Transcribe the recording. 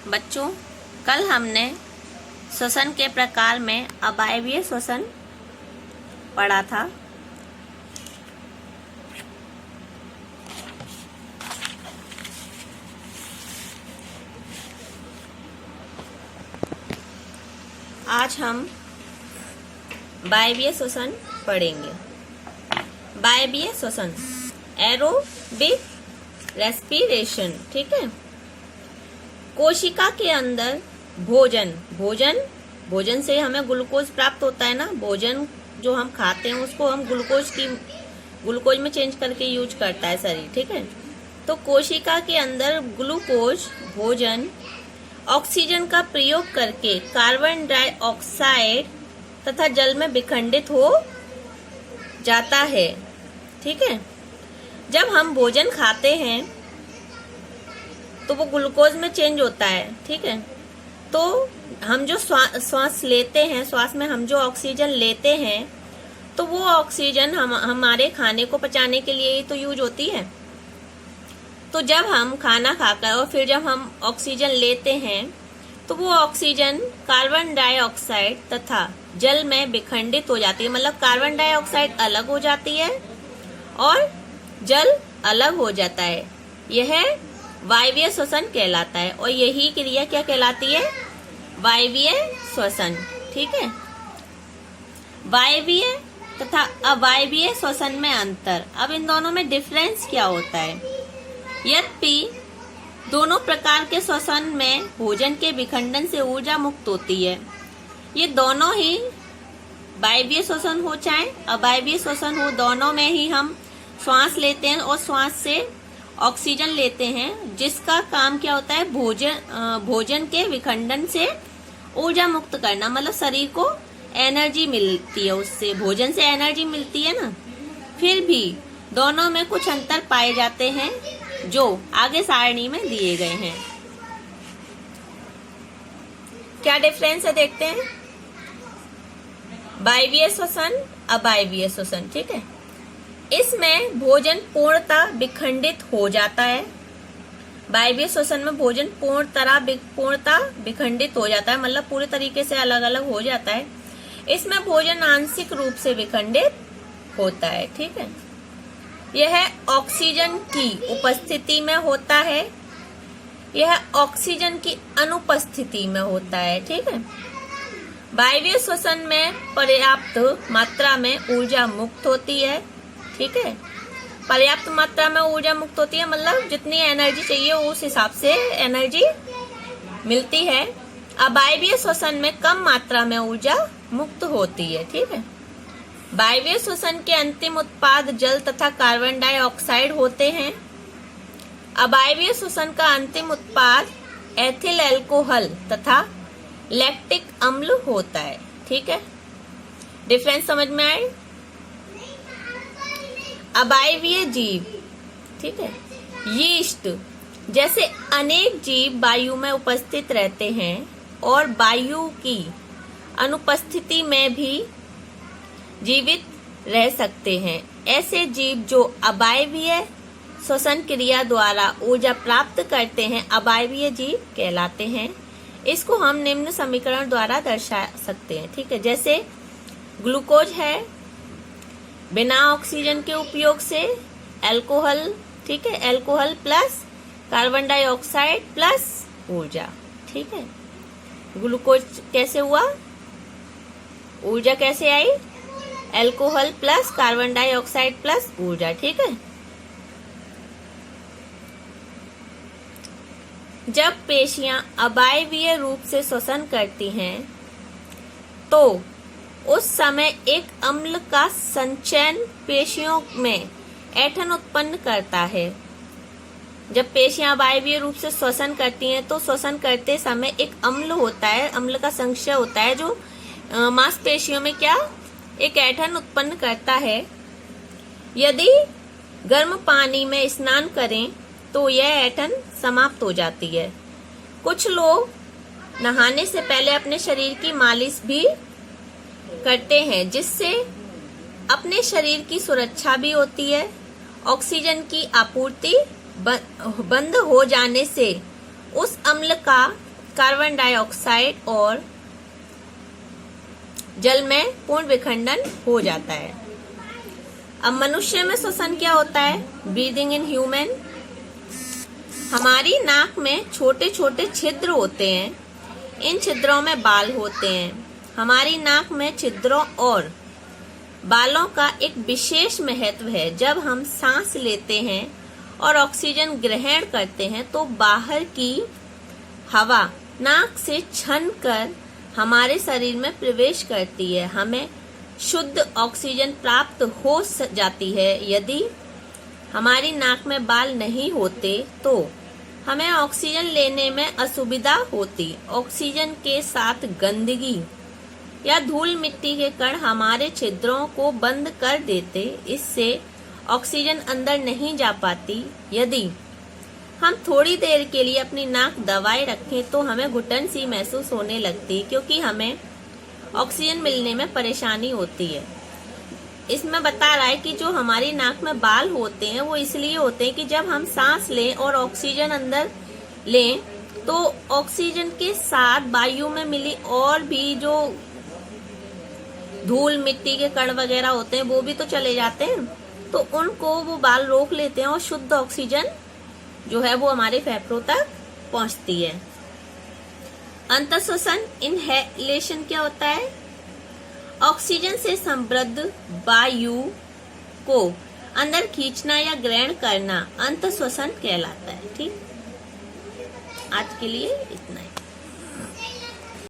बच्चों, कल हमने श्वसन के प्रकार में अवायवीय श्वसन पढ़ा था। आज हम वायवीय श्वसन पढ़ेंगे। वायवीय श्वसन एरोबिक रेस्पिरेशन, ठीक है। कोशिका के अंदर भोजन से हमें ग्लूकोज प्राप्त होता है ना। भोजन जो हम खाते हैं उसको हम ग्लूकोज में चेंज करके यूज करता है शरीर, ठीक है। तो कोशिका के अंदर ग्लूकोज भोजन ऑक्सीजन का प्रयोग करके कार्बन डाइऑक्साइड तथा जल में विखंडित हो जाता है, ठीक है। जब हम भोजन खाते हैं तो वो ग्लूकोज में चेंज होता है, ठीक है। तो हम जो श्वास लेते हैं, श्वास में हम जो ऑक्सीजन लेते हैं, तो वो ऑक्सीजन हमारे खाने को पचाने के लिए ही तो यूज होती है। तो जब हम खाना खाकर और फिर जब हम ऑक्सीजन लेते हैं तो वो ऑक्सीजन कार्बन डाइऑक्साइड तथा जल में विखंडित हो जाती है। मतलब कार्बन डाइऑक्साइड अलग हो जाती है और जल अलग हो जाता है। यह वायवीय श्वसन कहलाता है और यही क्रिया क्या कहलाती है? वायवीय श्वसन, ठीक है। वायवीय तथा अवायवीय श्वसन में अंतर। अब इन दोनों में डिफरेंस क्या होता है? यद्यपि दोनों प्रकार के श्वसन में भोजन के विखंडन से ऊर्जा मुक्त होती है, ये दोनों ही वायवीय श्वसन हो चाहे अवायवीय श्वसन हो, दोनों में ही हम श्वास लेते हैं और श्वास से ऑक्सीजन लेते हैं, जिसका काम क्या होता है? भोजन के विखंडन से ऊर्जा मुक्त करना। मतलब शरीर को एनर्जी मिलती है, उससे भोजन से एनर्जी मिलती है ना। फिर भी दोनों में कुछ अंतर पाए जाते हैं जो आगे सारणी में दिए गए हैं। क्या डिफरेंस है देखते हैं। वायवीय श्वसन अवायवीय श्वसन, ठीक है। इसमें भोजन पूर्णतः विखंडित हो जाता है। वायवीय श्वसन में भोजन पूर्णतः विखंडित हो जाता है, मतलब पूरे तरीके से अलग अलग हो जाता है। इसमें भोजन आंशिक रूप से विखंडित होता है, ठीक है। यह ऑक्सीजन की उपस्थिति में होता है, यह ऑक्सीजन की अनुपस्थिति में होता है, ठीक है। वायवीय श्वसन में पर्याप्त मात्रा में ऊर्जा मुक्त होती है, ठीक है। पर्याप्त मात्रा में ऊर्जा मुक्त होती है मतलब जितनी एनर्जी चाहिए उस हिसाब से एनर्जी मिलती है। अवायवीय श्वसन में कम मात्रा में ऊर्जा मुक्त होती है, ठीक है। वायवीय श्वसन के अंतिम उत्पाद जल तथा कार्बन डाइऑक्साइड होते हैं। अवायवीय श्वसन का अंतिम उत्पाद एथिल अल्कोहल तथा लैक्टिक अम्ल होता है, ठीक है। डिफरेंस समझ में आए? अवायवीय जीव, ठीक है, यीस्ट जैसे अनेक जीव वायु में उपस्थित रहते हैं और वायु की अनुपस्थिति में भी जीवित रह सकते हैं। ऐसे जीव जो अवायवीय श्वसन क्रिया द्वारा ऊर्जा प्राप्त करते हैं अवायवीय जीव कहलाते हैं। इसको हम निम्न समीकरण द्वारा दर्शा सकते हैं, ठीक है। जैसे ग्लूकोज है, बिना ऑक्सीजन के उपयोग से अल्कोहल, ठीक है, alcohol plus carbon dioxide plus ऊर्जा, ठीक है। ग्लूकोज कैसे हुआ? ऊर्जा कैसे आई? Alcohol plus carbon dioxide plus ऊर्जा, ठीक है। जब पेशियां अवायवीय रूप से श्वसन करती हैं तो उस समय एक अम्ल का संचयन पेशियों में ऐंठन उत्पन्न करता है। जब पेशियां वायवीय रूप से श्वसन करती हैं तो श्वसन करते समय एक अम्ल होता है, अम्ल का संचय होता है जो मांसपेशियों में क्या एक ऐंठन उत्पन्न करता है। यदि गर्म पानी में स्नान करें तो यह ऐंठन समाप्त हो जाती है। कुछ लोग नहाने से पहले अपने शरीर की मालिश भी करते हैं, जिससे अपने शरीर की सुरक्षा भी होती है। ऑक्सीजन की आपूर्ति बंद हो जाने से उस अम्ल का कार्बन डाइऑक्साइड और जल में पूर्ण विखंडन हो जाता है। अब मनुष्य में श्वसन क्या होता है? Breathing in human. हमारी नाक में छोटे छोटे छिद्र होते हैं, इन छिद्रों में बाल होते हैं। हमारी नाक में छिद्रों और बालों का एक विशेष महत्व है। जब हम सांस लेते हैं और ऑक्सीजन ग्रहण करते हैं तो बाहर की हवा नाक से छन कर हमारे शरीर में प्रवेश करती है, हमें शुद्ध ऑक्सीजन प्राप्त हो जाती है। यदि हमारी नाक में बाल नहीं होते तो हमें ऑक्सीजन लेने में असुविधा होती। ऑक्सीजन के साथ गंदगी या धूल मिट्टी के कण हमारे छिद्रों को बंद कर देते, इससे ऑक्सीजन अंदर नहीं जा पाती। यदि हम थोड़ी देर के लिए अपनी नाक दबाए रखें तो हमें घुटन सी महसूस होने लगती, क्योंकि हमें ऑक्सीजन मिलने में परेशानी होती है। इसमें बता रहा है कि जो हमारी नाक में बाल होते हैं वो इसलिए होते हैं कि जब हम सांस लें और ऑक्सीजन अंदर लें तो ऑक्सीजन के साथ वायु में मिली और भी जो धूल मिट्टी के कण वगैरह होते हैं वो भी तो चले जाते हैं, तो उनको वो बाल रोक लेते हैं और शुद्ध ऑक्सीजन जो है वो हमारे फेफड़ों तक पहुंचती है। अंतःश्वसन इनहेलेशन क्या होता है? ऑक्सीजन से समृद्ध वायु को अंदर खींचना या ग्रहण करना अंतःश्वसन कहलाता है। ठीक, आज के लिए इतना ही।